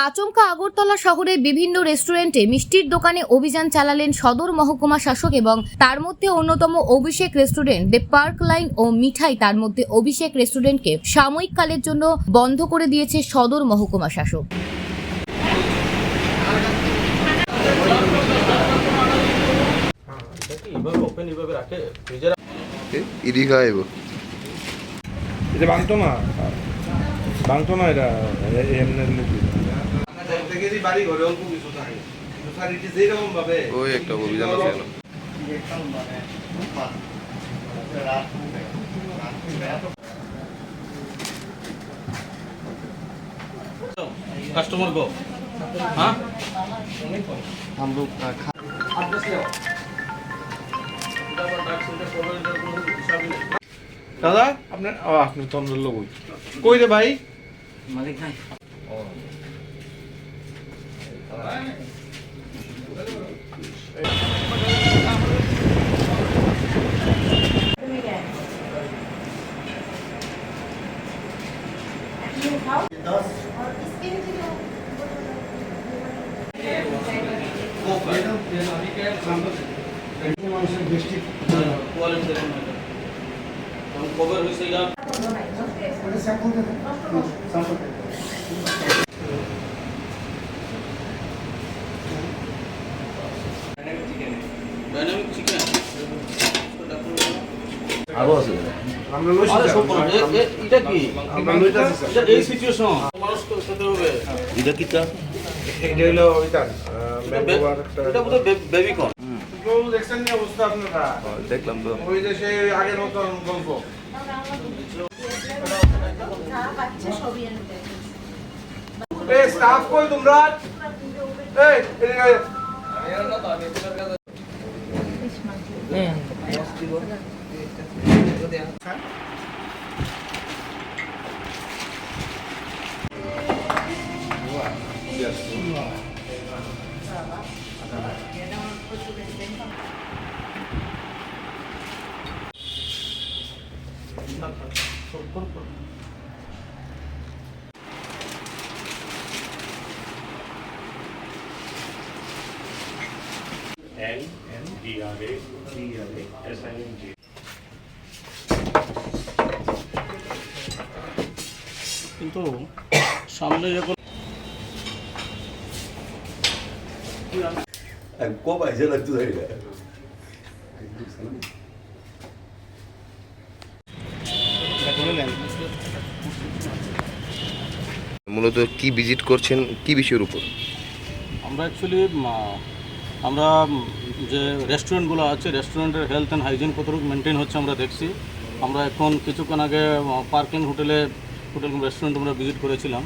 আচমকা আগরতলা শহরে বিভিন্ন রেস্টুরেন্টে মিষ্টির দোকানে অভিযান চালালেন সদর মহকুমা শাসক এবং তার মধ্যে অন্যতম অভিষেক রেস্টুরেন্ট দ্য পার্ক লাইন ও মিঠাই। তার মধ্যে অভিষেক রেস্টুরেন্টকে সাময়িক কালের জন্য বন্ধ করে দিয়েছে সদর মহকুমা শাসক। এটা ওই একটা অভিযান আছে कस्टमर को हाँ हम लोग দাদা আপনার আপনার তন্দ্র লোক কই রে ভাই मालिक भाई डायनामिक चिकन আরো আছে আমরা লইছি আরে সব এটা কি আমরা লইতাছি স্যার এটা এই সিচুয়েশন মানুষ সাথে হবে এটা কি চা এটা হলো ওইটা ম্যাঙ্গোবার একটা এটা বোধহয় বেবি কর্ন তো দেখছেন না অবস্থা আপনারা দেখলাম তো ওই যে সে আগের মতো গল্প এই স্টাফ কই তোমরা এই এদিকে আয় NNDRA কিন্তু সামনে যখন को पाहिजे लागतो जाईल মূলত কি ভিজিট করছেন কি বিষয়ের উপর? আমরা অ্যাকচুয়ালি আমরা যে রেস্টুরেন্টগুলো আছে রেস্টুরেন্টের হেলথ অ্যান্ড হাইজিন কতটুকু মেনটেন হচ্ছে আমরা দেখছি। আমরা এখন কিছুক্ষণ আগে পার্কিং হোটেল রেস্টুরেন্ট আমরা ভিজিট করেছিলাম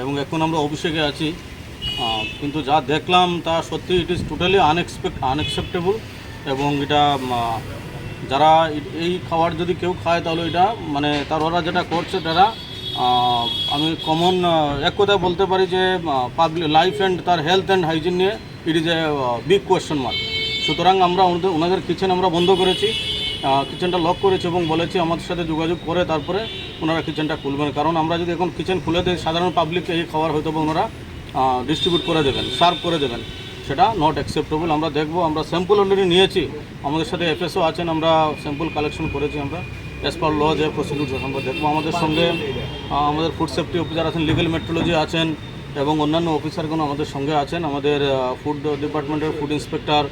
এবং এখন আমরা অভিষেকে আছি। কিন্তু যা দেখলাম তা সত্যি ইট ইজ টোটালি আনএক্সেপ্টেবল এবং এটা যারা এই খাবার যদি কেউ খায় তাহলে এটা মানে ওরা যেটা করছে তারা আমি কমন এক কথায় বলতে পারি যে পাবলিক লাইফ অ্যান্ড তার হেলথ অ্যান্ড হাইজিন নিয়ে it is a big question mark. সুতরাং আমরা ওনাদের কিচেন আমরা বন্ধ করেছি, কিচেনটা লক করেছি এবং বলেছি আমাদের সাথে যোগাযোগ করে তারপরে ওনারা কিচেনটা খুলবেন। কারণ আমরা যদি এখন কিচেন খুলে দিই সাধারণ পাবলিককে এই খাবার হয়তো ওনারা ডিস্ট্রিবিউট করে দেবেন, সার্ভ করে দেবেন, সেটা নট অ্যাকসেপ্টেবল। আমরা দেখবো, আমরা স্যাম্পল অলরেডি নিয়েছি, আমাদের সাথে এফএসও আছেন, আমরা স্যাম্পল কালেকশন করেছি। আমরা অ্যাজ পার ল যে প্রসিডিউর আমরা দেখবো। আমাদের সঙ্গে আমাদের ফুড সেফটি অফিসার আছেন, লিগ্যাল মেট্রোলজি আছেন এবং অন্যান্য অফিসারগুলো আমাদের সঙ্গে আছেন। আমাদের ফুড ডিপার্টমেন্টের food inspector,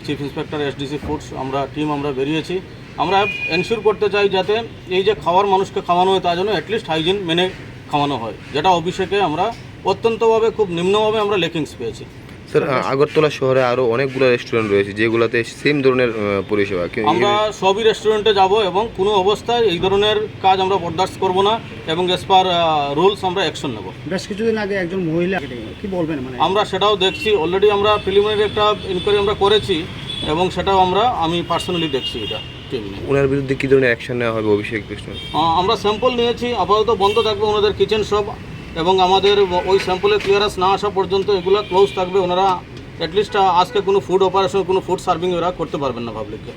chief inspector, SDC foods আমরা টিম আমরা বেরিয়েছি। আমরা এনশিওর করতে চাই যাতে এই যে খাবার মানুষকে খাওয়ানো হয় তার জন্য অ্যাটলিস্ট হাইজিন মেনে খাওয়ানো হয়, যেটা অভিষেকে আমরা অত্যন্তভাবে খুব নিম্নভাবে আমরা লেকিংস পেয়েছি। স্যার আগরতলা শহরে আরো অনেকগুলো রেস্টুরেন্ট রয়েছে যেগুলোতে সেম ধরনের পরিষেবা। আমরা সবই রেস্টুরেন্টে যাব এবং কোনো অবস্থায় এই ধরনের কাজ আমরা বরদাস্ত করব না এবং এস পার রুলস আমরা অ্যাকশন নেব। বেশ কিছুদিন আগে একজন মহিলা কি বলবেন মানে আমরা সেটাও দেখছি, অলরেডি আমরা প্রিলিমিনারি একটা ইনকোয়ারি আমরা করেছি এবং সেটাও আমি পার্সোনালি দেখছি এটা টিম নিয়ে। ওনার বিরুদ্ধে কি ধরনের অ্যাকশন নেওয়া হবে অভিষেক রেস্টুরেন্ট? আমরা স্যাম্পল নিয়েছি, আপাতত বন্ধ থাকবে ওনাদের কিচেন শপ এবং আমাদের ওই স্যাম্পলের ক্লিয়ারেন্স না আসা পর্যন্ত এগুলো ক্লোজ থাকবে। ওনারা অ্যাটলিস্ট আজকে কোনো ফুড অপারেশন, কোনো ফুড সার্ভিং ওরা করতে পারবেন না পাবলিককে।